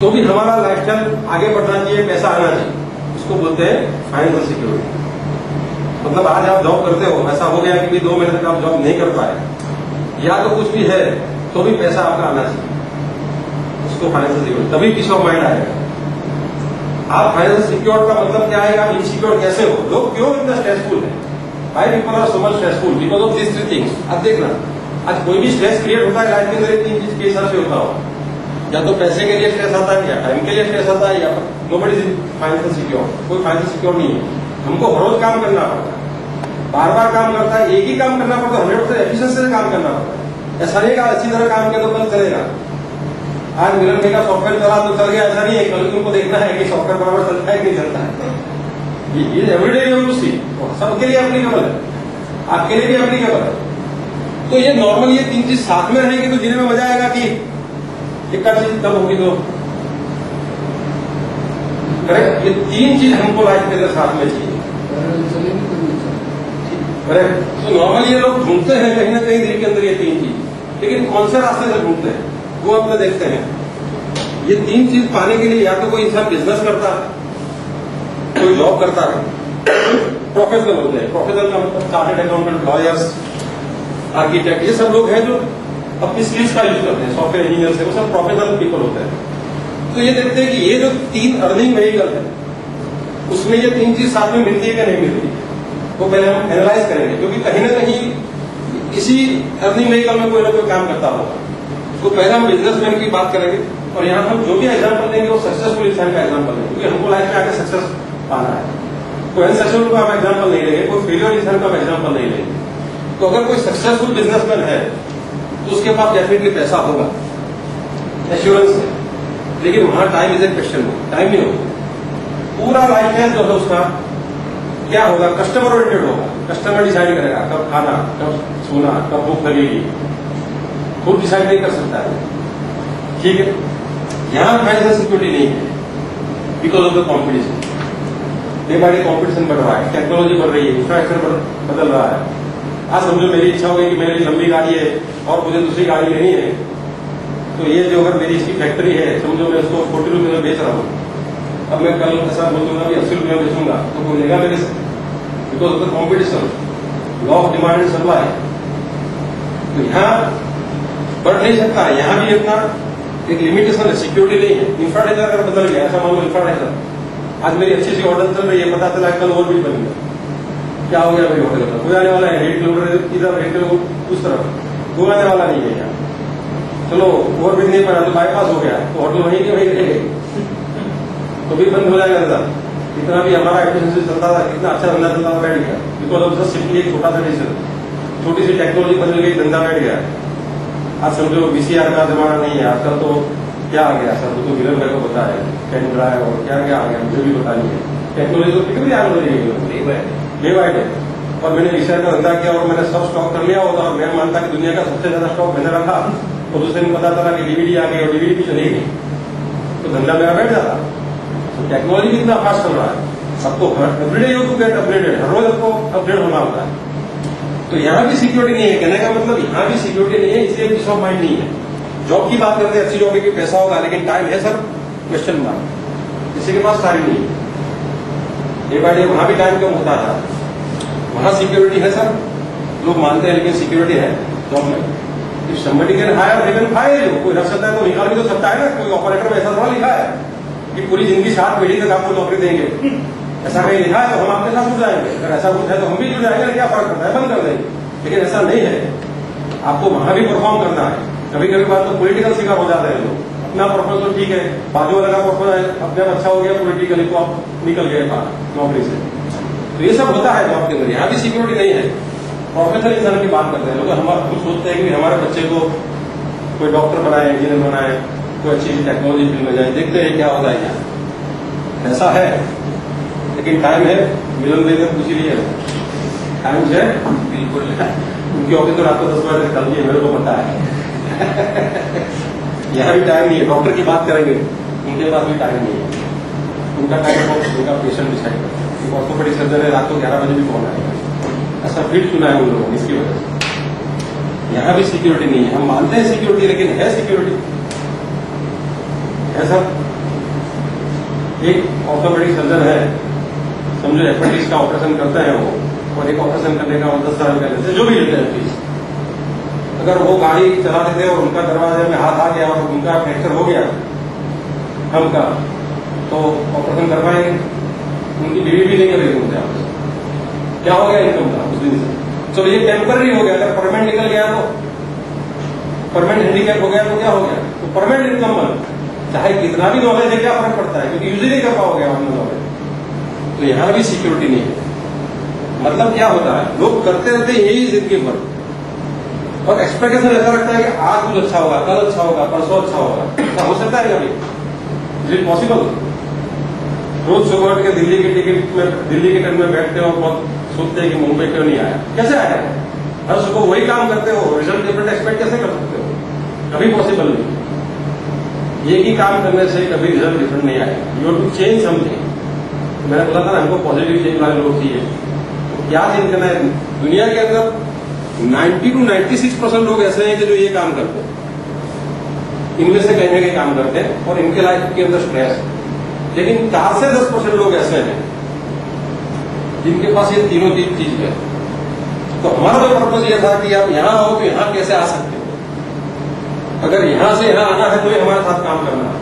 तो भी हमारा लाइफस्टाइल आगे बढ़ना चाहिए, पैसा आना चाहिए, इसको बोलते हैं फाइनेंशियल सिक्योरिटी। मतलब आज आप जॉब करते हो, ऐसा हो गया कि 2 महीने तक आप जॉब नहीं कर पाए या तो कुछ भी है तो भी पैसा आपका आना चाहिए, उसको फाइनेंशियल सिक्योरिटी, तभी पीस ऑफ माइंड आएगा। आप फाइनेंशियल सिक्योर का मतलब क्या है, आप इनसिक्योर कैसे हो, लोग क्यों इतना स्ट्रेसफुल है, why people are so much stressful because of this 3 things. अब देखना, आज कोई भी स्ट्रेस क्रिएट होता है लाइफ के अंदर 3 चीज के हिसाब से होता हो, या तो पैसे के लिए स्ट्रेस आता है, या टाइम के लिए स्ट्रेस आता है, या नोबडी इज फाइनेंशियल सिक्योर, कोई फाइनेंशियल सिक्योर नहीं है। हमको हर रोज काम करना पड़ता है, बार बार काम करता है, एक ही काम करना पड़ता है, 100% एफिशिएंसी से काम करना पड़ता है। ऐसा नहीं का अच्छी तरह काम किया तो कल चलेगा, आज मिलन भाई का सॉफ्टवेयर चला तो चल गया, ऐसा नहीं है। कल तुमको देखना है कि सॉफ्टवेयर बराबर चलता है कि नहीं चलता है। ये एवरीडे यू टू सी, सबके लिए एप्लीकेबल है, आपके लिए भी एप्लीकेबल है। तो ये नॉर्मल ये 3 चीज साथ में रहेगी तो जीने में मजा आएगा। कि एक चीज तब होगी तो करेक्ट, ये 3 चीज हमको लाइफ के अंदर साथ में चाहिए। करेक्ट, तो नॉर्मली ये लोग ढूंढते हैं कहीं ना कहीं दिल के अंदर ये 3 चीज, लेकिन कौन से रास्ते से ढूंढते हैं वो अपने देखते हैं। ये 3 चीज पाने के लिए या तो कोई इंसान बिजनेस करता है, कोई जॉब करता है, प्रोफेशनल होते हैं। प्रोफेशनल का मतलब चार्टर्ड अकाउंटेंट, लॉयर्स, आर्किटेक्ट, ये सब लोग हैं जो अपनी स्किल्स का यूज करते हैं। सॉफ्टवेयर इंजीनियर से वो सब प्रोफेशनल पीपल होते हैं। तो ये देखते हैं कि ये जो 3 अर्निंग व्हीकल है उसमें ये 3 चीज साथ में मिलती है कि नहीं मिलती है, वो पहले हम एनालाइज करेंगे। क्योंकि कहीं ना कहीं किसी अर्निंग व्हीकल में कोई ना कोई काम करता होगा। तो पहले हम बिजनेसमैन की बात करेंगे और यहाँ हम जो भी एग्जाम्पल देंगे वो सक्सेसफुल इंसान का एग्जाम्पल देंगे, क्योंकि हमको लाइफ में आगे सक्सेस पाना है। कोई अनसक्सेसफुल का हम एग्जाम्पल नहीं लेंगे, कोई फेलियर इंसान का हम एग्जाम्पल नहीं लेंगे। तो अगर कोई सक्सेसफुल बिजनेसमैन है तो उसके पास डेफिनेटली पैसा होगा, एश्योरेंस है, लेकिन वहां time is a question, time नहीं होगा। पूरा लाइफ है जो है उसका क्या होगा, कस्टमर ओरिएंटेड होगा। कस्टमर डिसाइड करेगा कब खाना, कब सोना, कब भूख लगेगी, खुद डिसाइड नहीं कर सकता है। ठीक है, यहां फाइनेंशियल सिक्योरिटी नहीं है because of the competition. Day by day competition बढ़ रहा है, टेक्नोलॉजी बढ़ रही है, इंफ्रास्ट्रक्चर बदल रहा है। आज समझो मेरी इच्छा होगी कि मेरी लंबी गाड़ी है और मुझे दूसरी गाड़ी लेनी है, तो ये जो अगर मेरी इसकी फैक्ट्री है, समझो मैं उसको 40 रुपये में बेच रहा हूँ, अब मैं कल ऐसा बोल दूंगा कि 80 रुपये में बेचूंगा तो कोई लेगा मेरे से, because of the competition, law of demand and supply. तो यहाँ बढ़ नहीं सकता है, यहाँ भी अपना एक लिमिटेशन है, सिक्योरिटी नहीं है। इंफ्रास्ट्रक्चर अगर बदल गया, ऐसा मान लो इंफ्रास्ट्रक्चर आज मेरी अच्छी सी ऑर्डर चल रही है, पता चला कल ओवर ब्रिज बन गया, क्या हो गया मेरी होटल का, कोई आने वाला है 1 किलोमीटर इधर 1 किलोमीटर उस तरफ, कोई आने वाला नहीं है यहाँ। चलो ओवर ब्रिज नहीं बना तो बाईपास हो गया तो होटल वहीं के वहीं रहेगी, तो भी बंद हो जाएगा धंधा। इतना भी हमारा एफिशिएंसी चलता था, कितना अच्छा धंधा चलता था, बैठ गया बिकॉज ऑफ जस्ट सिंपली एक छोटा सा डिसीजन, छोटी सी टेक्नोलॉजी बदल गई, धंधा बैठ गया। आज समझो VCR का जमाना नहीं है, आजकल तो क्या आ गया सर, तो मिलन भाई को पता है, पेन ड्राइव और क्या क्या आ गया मुझे भी पता नहीं है। टेक्नोलॉजी तो कितनी आगे बढ़ रही है, डे बाय डे। और मैंने VCR का धंधा किया और मैंने सब स्टॉक कर लिया होता, और मैं मानता कि दुनिया का सबसे ज्यादा स्टॉक मैंने रखा, तो दूसरे दिन पता चला कि DVD आ गई और DVD भी चली गई, तो धंधा मेरा बैठ जाता। तो टेक्नोलॉजी कितना फास्ट चल रहा है, सबको everyday you to get upgraded, हर रोज आपको अपग्रेड होना होता है। तो यहाँ भी सिक्योरिटी नहीं है, कहने का मतलब यहाँ भी सिक्योरिटी नहीं है, इसलिए पीस ऑफ माइंड नहीं है। जॉब की बात करते हैं, अच्छी जॉब है कि पैसा होगा, लेकिन टाइम है सर, क्वेश्चन मार्क, किसी के पास टाइम नहीं है। डे बाय डे वहां भी टाइम कम होता था, वहां सिक्योरिटी है सर, लोग मानते हैं, लेकिन सिक्योरिटी है जॉब में। If somebody can hire they can fire you, कोई रख सकता है तो निकाल भी तो सकता है ना। कोई ऑपरेटर में ऐसा थोड़ा लिखा है कि पूरी जिंदगी 7 पीढ़ी तक आपको नौकरी देंगे, ऐसा कहीं लिखा है तो हम आपके साथ जुड़ जाएंगे। अगर ऐसा कुछ है तो हम भी जुड़ जाएंगे, क्या फर्क पड़ता है, बंद कर देंगे। लेकिन ऐसा नहीं है, आपको वहां भी परफॉर्म करना है। कभी कभी बात तो पॉलिटिकल शिकार हो जाते हैं लोग, अपना परफॉर्मेंस तो ठीक है, बाजू वाला का परफॉर्मेंस अपने आप अच्छा हो गया पॉलिटिकली तो आप निकल गए नौकरी से। तो ये सब होता है जॉब के अंदर, यहाँ भी सिक्योरिटी नहीं है। प्रोफेशनल इंसान की बात करते हैं लोग, हम सोचते हैं कि हमारे बच्चे को कोई डॉक्टर बनाए, इंजीनियर बनाए, कोई अच्छी टेक्नोलॉजी फील्ड में जाए, देखते हैं क्या होता है यहाँ। ऐसा है, लेकिन टाइम है, मिलन देकर पूछ लीजिए, टाइम है बिल्कुल है। उनकी ऑफिस तो रात को 10 बजे निकलती है, मेरे को पता है। यहाँ भी टाइम नहीं है। डॉक्टर की बात करेंगे, उनके पास भी टाइम नहीं है, उनका टाइम उनका पेशेंट डिसाइड करता है। ऑर्थोपेडिक सर्जन है, रात को 11 बजे भी फोन आएगा, ऐसा फिट सुना है उन लोगों ने, इसकी वजह से। यहाँ भी सिक्योरिटी नहीं है, हम मानते हैं सिक्योरिटी, लेकिन है सिक्योरिटी ऐसा एक ऑर्थोपेडिक सर्जन है, समझो एपेंडिक्स का ऑपरेशन करते हैं वो, और एक ऑपरेशन करने का 10,000 रुपया लेते हैं, जो भी लेते हैं फीस। अगर वो गाड़ी चला देते और उनका दरवाजे में हाथ आ गया और उनका फ्रैक्चर हो गया हम का, तो ऑपरेशन करवाएंगे, उनकी बीवी भी नहीं करेगी उनसे आपसे। क्या हो गया इनकम का उस दिन से? चलो ये टेम्पररी हो गया, अगर परमानेंट निकल गया तो, परमानेंट हैंडीकैप हो गया तो क्या हो गया? तो परमानेंट इनकम बन, चाहे कितना भी नॉलेज है क्या फर्क पड़ता है, क्योंकि यूज ही नहीं कर पाओगे आपने नॉलेज। तो यहां भी सिक्योरिटी नहीं है। मतलब क्या होता है, लोग करते रहते हैं यही जिंदगी भर, और एक्सपेक्टेशन ऐसा रखता है कि आज कुछ अच्छा होगा, कल अच्छा होगा, परसों अच्छा होगा। ऐसा हो सकता है कभी? Is it possible? रोज सुबह उठ के दिल्ली के ट्रेन में बैठते हो, बहुत सोचते हैं कि मुंबई क्यों नहीं आया, कैसे आया? हर सुबह वही काम करते हो, रिजल्ट डिफरेंट एक्सपेक्ट कैसे कर सकते हो? कभी पॉसिबल नहीं। एक ही काम करने से कभी रिजल्ट डिफरेंट नहीं आएगा। You have to change something. मैंने बोला था ना, हमको पॉजिटिव चेंज वाले लोग चाहिए। तो क्या चेंज करना है? दुनिया के अंदर 90 to 96% लोग ऐसे हैं कि जो ये काम करते हैं, इनमें से कहीं ना कहीं काम करते हैं और इनके लाइफ के अंदर स्ट्रेस है। लेकिन 4 से 10% लोग ऐसे हैं जिनके पास ये तीनों चीज है। तो हमारा जो पर्पज ये था कि आप यहां हो तो यहां कैसे आ सकते हो, अगर यहां से यहां आना है तो ये हमारे साथ काम करना है।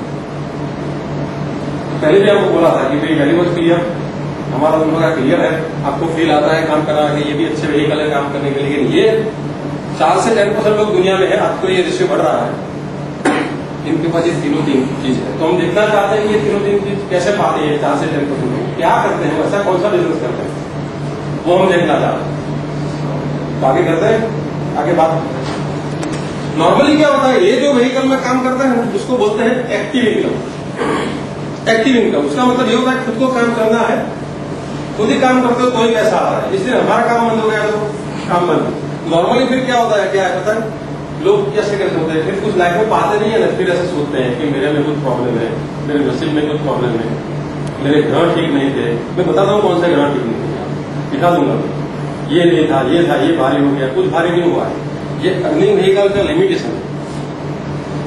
पहले भी आपको बोला था कि भाई वैल्यू वॉज क्लियर, हमारा दोनों का क्लियर है, आपको फील आता है काम करना है, ये भी अच्छे व्हीकल है काम करने के लिए। लेकिन ये 4 से 10% लोग दुनिया में है, अब तो ये रेशियो बढ़ रहा है, इनके पास ये तीनों चीज है। तो हम देखना चाहते हैं कि ये तीनों चीज कैसे पाते हैं 4 से 10% लोग, क्या करते हैं, ऐसा कौन सा बिजनेस करते हैं, वो हम देखना चाहते हैं। तो आगे करते हैं, आगे बात। नॉर्मली क्या होता है, ये जो व्हीकल में काम करता है उसको बोलते हैं एक्टिव इनकम। एक्टिव इनकम उसका मतलब ये होता है खुद को काम करना है, खुद ही काम करते हो तो ही पैसा आ रहा है, इसलिए हमारा काम बंद हो गया तो काम बंद। नॉर्मली फिर क्या होता है, क्या है पता है, लोग कैसे कैसे होते हैं, फिर कुछ लाइफ में पाते नहीं है ना, फिर ऐसे सोचते हैं कि मेरे में कुछ प्रॉब्लम है, मेरे नसीब में कुछ प्रॉब्लम है, मेरे ग्रह ठीक नहीं थे। मैं बताता हूँ कौन से ग्रह ठीक नहीं थे, दिखा दूंगा। ये नहीं था, ये था, ये भारी हो गया, कुछ भारी नहीं हुआ है, ये अर्निंग व्हीकल का लिमिटेशन है।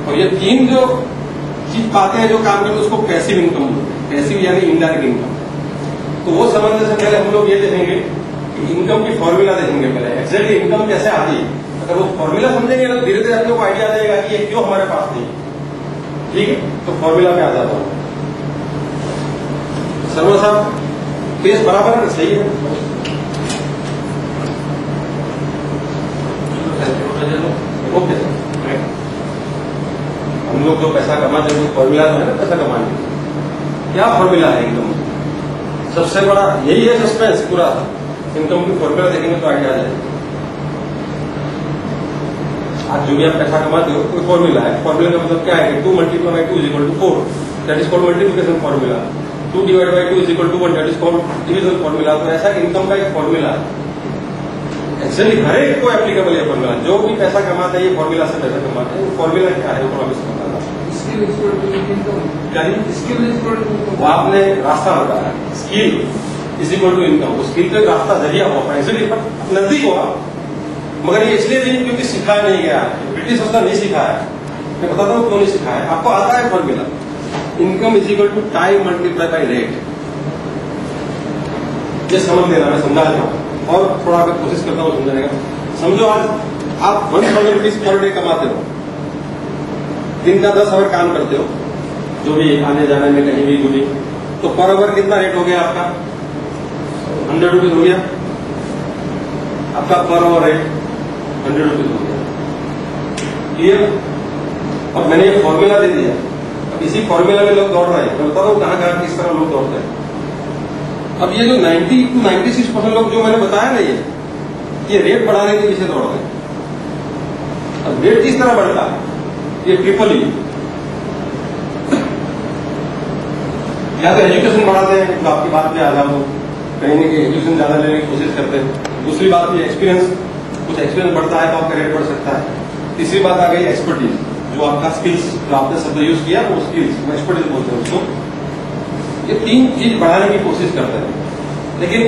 और ये 3 जो चीज पाते हैं जो काम करते हैं उसको पैसिव इनकम बोलते हैं, पैसिव यानी इनडायरेक्ट इनकम। तो वो समझने से पहले हम लोग ये देखेंगे कि इनकम की फॉर्मूला देखेंगे पहले, एक्जैक्टली इनकम कैसे आती है। अगर वो फॉर्मूला समझेंगे ना, धीरे धीरे आपको आइडिया आ जाएगा कि ये क्यों हमारे पास नहीं। ठीक है, तो फॉर्मूला पे आ जाता हूं। सर्वर साहब पेज बराबर है, सही है? Okay sir. हम लोग जो पैसा कमाते हैं फॉर्मूला जो है ना पैसा कमाने, क्या फॉर्मूला है इनकम? सबसे बड़ा यही है सस्पेंस पूरा। इनकम की फॉर्मूला देखेंगे तो आइडिया आ जाएगा। आज जो भी आप पैसा कमाते हो कोई फॉर्मूला है, फॉर्मूला का मतलब क्या है, 2 × 2 = 4, that is called multiplication formula. 2 / 2 = 1, that is called division formula. तो ऐसा इनकम का एक फॉर्मूला है, एक्चुअली हर एक को एप्लीकेबल है फॉर्मूला। जो भी पैसा कमाता है ये फॉर्मूला से पैसा कमाता है। वो फॉर्मूला क्या है वो अभी समझना था। वो आपने रास्ता बताया, skill is equal to income. वो स्किल का रास्ता जरिया हुआ, एक्चुअली नजदीक हुआ, मगर ये इसलिए नहीं क्योंकि सिखाया नहीं गया, ब्रिटिश उसका नहीं सिखाया। मैं बताता हूँ क्यों नहीं सिखाया। आपको आता है formula, income is equal to time multiply by rate. ये समझ लेना, मैं समझा देता हूँ और थोड़ा अगर कोशिश करता हूँ समझाने का। समझो आज आप 1000 रुपीज पर डे कमाते हो, दिन का 10 आवर काम करते हो, जो भी आने जाने में कहीं भी जो भी, तो पर आवर कितना रेट हो गया आपका? 100 रुपीज हो गया आपका पर आवर रेट, 100 रुपीज हो गया। क्लियर? अब मैंने ये फॉर्मूला दे दिया, अब इसी फॉर्मूला में लोग दौड़ रहे हैं। मैं बताता हूँ कहाँ कहाँ किस तरह लोग दौड़ते हैं। अब ये जो 90 to 96% लोग जो मैंने बताया ना, ये रेट बढ़ाने के पीछे दौड़ रहे हैं। अब रेट किस तरह बढ़ता है? ये ट्रिपल ई, या तो एजुकेशन बढ़ाते हैं, तो आपकी बात पे आ जाओ, कहीं ना कहीं एजुकेशन ज्यादा लेने की कोशिश करते हैं। दूसरी बात ये एक्सपीरियंस, कुछ एक्सपीरियंस बढ़ता है तो आपका रेट बढ़ सकता है। तीसरी बात आ गई एक्सपर्टीज, जो आपका स्किल्स, जो आपने शब्द यूज किया वो स्किल्स, वो एक्सपर्टीज बोलते हैं उसको। ये 3 चीज बढ़ाने की कोशिश करते हैं, लेकिन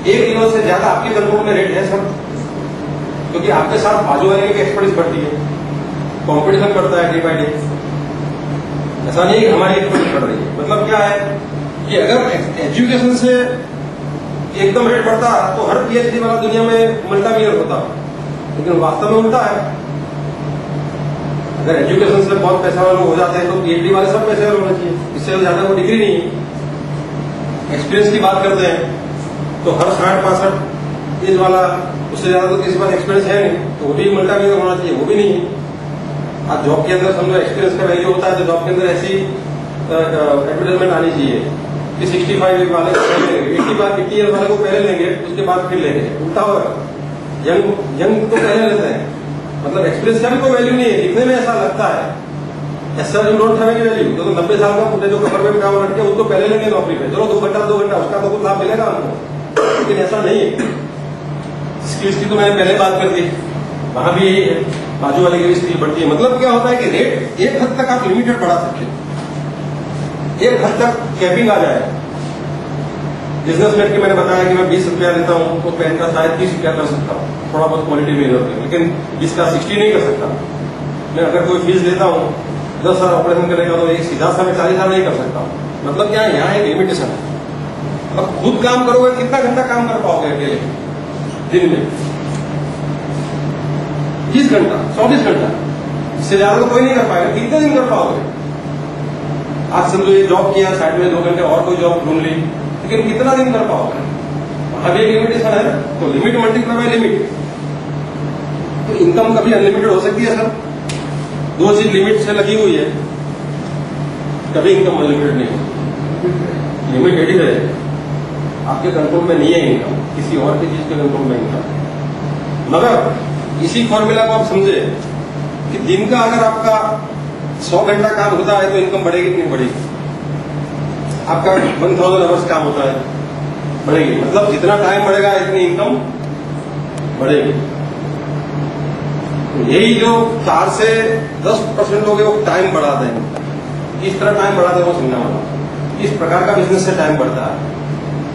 एक लेवल से ज्यादा आपके कंट्रोल में रेट है सब, क्योंकि आपके साथ बाजू वाले की एक्सपर्टीज बढ़ती है, कॉम्पिटिशन बढ़ता है डे बाय डे। ऐसा नहीं कि हमारी एक्सपेंस बढ़ रही है। मतलब क्या है कि अगर एजुकेशन से एकदम रेट बढ़ता तो हर पीएचडी वाला दुनिया में मल्टा मिलियनर होता, लेकिन वास्तव में उल्टा है। अगर एजुकेशन से बहुत पैसा वाले हो जाते हैं तो पीएचडी वाले सब पैसे वाले होने चाहिए, इससे ज्यादा कोई डिग्री नहीं। एक्सपीरियंस की बात करते हैं तो हर 60-65 एज वाला, उससे ज्यादा तो किसी पास एक्सपीरियंस है नहीं, तो वो भी मल्टा मिलियनर होना चाहिए, वो भी नहीं है। आज जॉब के अंदर समझो एक्सपीरियंस का वैल्यू होता है, तो जॉब के अंदर ऐसी एडवर्टाइजमेंट आनी चाहिए कि 65 वाले को पहले लेंगे, 80 ईयर वाले को पहले लेंगे, उसके बाद फिर लेंगे। उल्टा होगा, यंग तो पहले लेते हैं। मतलब एक्सपीरियंस का भी कोई वैल्यू नहीं है, दिखने में ऐसा लगता है, ऐसा जो डोंट हैव एनी वैल्यू। तो 90 साल का बुढ़े जो कमर में काम रख के उनको पहले लेंगे नौकरी पे, चलो 2 घंटा उसका तो कुछ लाभ मिलेगा हमको, लेकिन ऐसा नहीं है। स्किल्स की तो मैंने पहले बात कर दी, वहां भी यही है, बाजू वाले की भी स्किल बढ़ती है। मतलब क्या होता है कि रेट एक हद तक आप लिमिटेड बढ़ा सकते हैं, एक हद तक कैपिंग आ जाए। बिजनेसमैन के मैंने बताया कि मैं 20 रुपया देता हूं तो पेन का शायद 30 रुपया कर सकता हूं, थोड़ा बहुत क्वालिटी में होती है, लेकिन इसका 60 नहीं कर सकता। मैं अगर कोई फीस लेता हूं 10 साल ऑपरेशन करेगा तो एक सीधा सा मैं 40 साल नहीं कर सकता। मतलब क्या है, यहाँ एक लिमिटेशन है। अब खुद काम करोगे कितना घंटा काम कर पाओगे अकेले दिन में? 30 घंटा, 24 घंटा, इससे ज्यादा तो कोई नहीं कर पाएगा। कितने दिन कर पाओगे? आज समझो ये जॉब किया, साइड में 2 घंटे और कोई जॉब ढूंढ ली, लेकिन कितना दिन कर पाओगे? वहां भी एक लिमिटेशन है। तो लिमिट मल्टीप्लाई बाय लिमिट। तो इनकम कभी अनलिमिटेड हो सकती है सर? 2 चीज लिमिट से लगी हुई है, कभी इनकम अनलिमिटेड नहीं हो। लिमिटेड ही रहे, आपके कंट्रोल में नहीं है इनकम, किसी और की चीज के कंट्रोल में इनकम। मगर इसी फॉर्मूला को आप समझे कि दिन का अगर आपका 100 घंटा काम होता है तो इनकम बढ़ेगी कि नहीं बढ़ेगी? आपका 1000 आवर्स काम होता है, बढ़ेगी। मतलब जितना टाइम बढ़ेगा इतनी इनकम बढ़ेगी। तो यही जो 4 से 10% लोग वो टाइम बढ़ा देंगे, इस तरह टाइम बढ़ा दें वो समझना होगा। इस प्रकार का बिजनेस से टाइम बढ़ता है।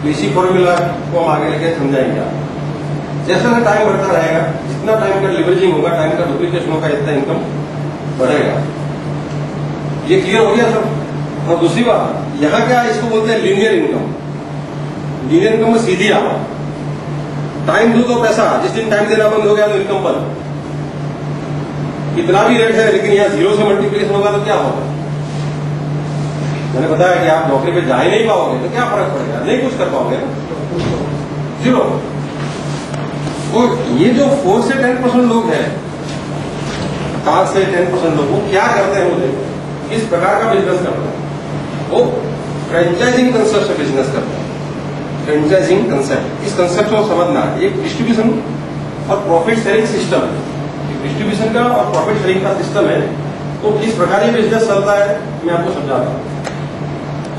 तो इसी फॉर्मूला को हम आगे लेके समझाएंगे। जैसे जैसे टाइम बढ़ता रहेगा, जितना टाइम का लिवरेजिंग होगा, टाइम का डुप्लीकेशन होगा, इतना इनकम बढ़ेगा। ये क्लियर हो गया सब। और दूसरी बात, यहाँ क्या है, इसको बोलते हैं लीनियर इनकम। लीनियर इनकम में सीधी आओ, टाइम दो तो पैसा, जिस दिन टाइम देना बंद हो गया तो इनकम बंद। कितना भी रेट है, लेकिन यहाँ 0 से मल्टीप्लिकेशन होगा तो क्या होगा? मैंने बताया कि आप नौकरी पे जा ही नहीं पाओगे तो क्या फर्क पड़ेगा? नहीं कुछ कर पाओगे ना, 0। तो ये जो 4 से 10% लोग हैं, 7 से 10% लोग, वो क्या करते हैं? वो देखो किस प्रकार का बिजनेस करते हैं। वो फ्रेंचाइजिंग कंसेप्ट से बिजनेस करते हैं। फ्रेंचाइजिंग कंसेप्ट, इस कंसेप्ट को समझना, एक डिस्ट्रीब्यूशन और प्रॉफिट शेयरिंग सिस्टम है। डिस्ट्रीब्यूशन का और प्रॉफिट शेयरिंग का सिस्टम है। तो किस प्रकार ये बिजनेस चलता है मैं आपको समझाता हूँ।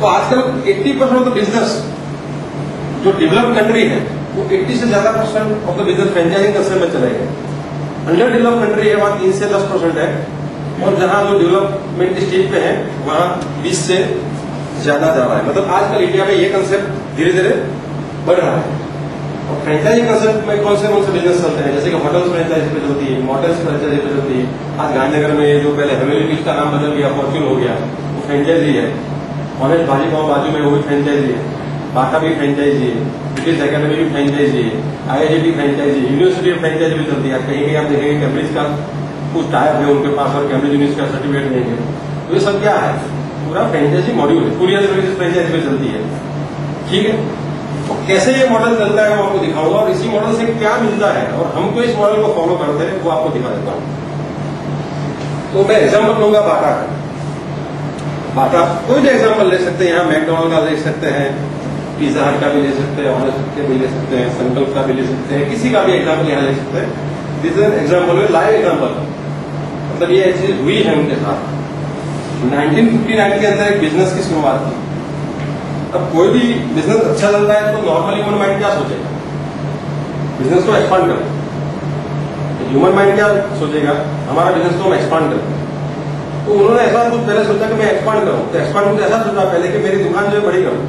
तो आजकल 80% ऑफ द बिजनेस जो डेवलप्ड कंट्री है वो 80 से ज्यादा % of the business franchising concept में चले गए। अंडर डेवलप कंट्री है वहां 3 से 10% है, और जहां जो डेवलपमेंट स्टेज पे है वहां 20 से ज्यादा जा रहा है। मतलब आजकल इंडिया में ये कंसेप्ट धीरे धीरे बढ़ रहा है। और फ्रेंचाइजिंग कंसेप्ट में कौन से बिजनेस चलते हैं, जैसे कि होटल्स फ्रेंचाइजी पे चलती है, मोटर्स फ्रेंचाइजी पे चलती है। आज गांधीनगर में जो पहले हवेली बीच का नाम बदल गया, फॉर्च्यून हो गया, वो फ्रेंचाइजी है। ऑनेस्ट भाजी पाव बाजू में वो भी फ्रेंचाइजी है। बाटा भी फ्रेंचाइजी है, ब्रिटिश अकेडमी भी फ्रेंचाइजी है, IIT फ्रेंचाइजी, यूनिवर्सिटी फ्रेंचाइजी भी चलती है। कहीं कहीं आप देखेंगे कैम्ब्रिज का कुछ टाइप है उनके पास और कैम्ब्रिज यूनिवर्सिटी का सर्टिफिकेट देंगे। तो ये सब क्या है, पूरा फ्रेंचाइजी मॉड्यूल है, पूरी सर्विसेज फ्रेंचाइजी पे चलती है। ठीक है, तो कैसे ये मॉडल चलता है वो आपको दिखाऊंगा, और इसी मॉडल से क्या मिलता है और हम तो इस मॉडल को फॉलो करते हैं वो आपको दिखा देता हूं। तो मैं एग्जाम्पल लूंगा बाटा का। बाटा कोई भी एग्जाम्पल ले सकते हैं, यहाँ मैकडोनल्ड का ले सकते हैं, पिज्जा हट का भी ले सकते हैं, ऑनेस्ट का भी ले सकते हैं, संकल्प का भी ले सकते हैं, किसी का भी एग्जाम्पल यहाँ ले सकते हैं। दिस इज एग्जाम्पल है, लाइव एग्जाम्पल। मतलब ये चीज हुई है उनके साथ। 1959 के अंदर एक बिजनेस की शुरुआत की। अब कोई भी बिजनेस अच्छा चलता है तो नॉर्मल ह्यूमन माइंड क्या सोचेगा, बिजनेस को एक्सपांड करें। ह्यूमन माइंड क्या सोचेगा, हमारा बिजनेस को हम एक्सपांड करें। तो उन्होंने ऐसा कुछ पहले सोचा कि मैं एक्सपांड करूं, तो एक्सपांड कुछ ऐसा सोचा पहले कि मेरी दुकान जो है बड़ी करूं।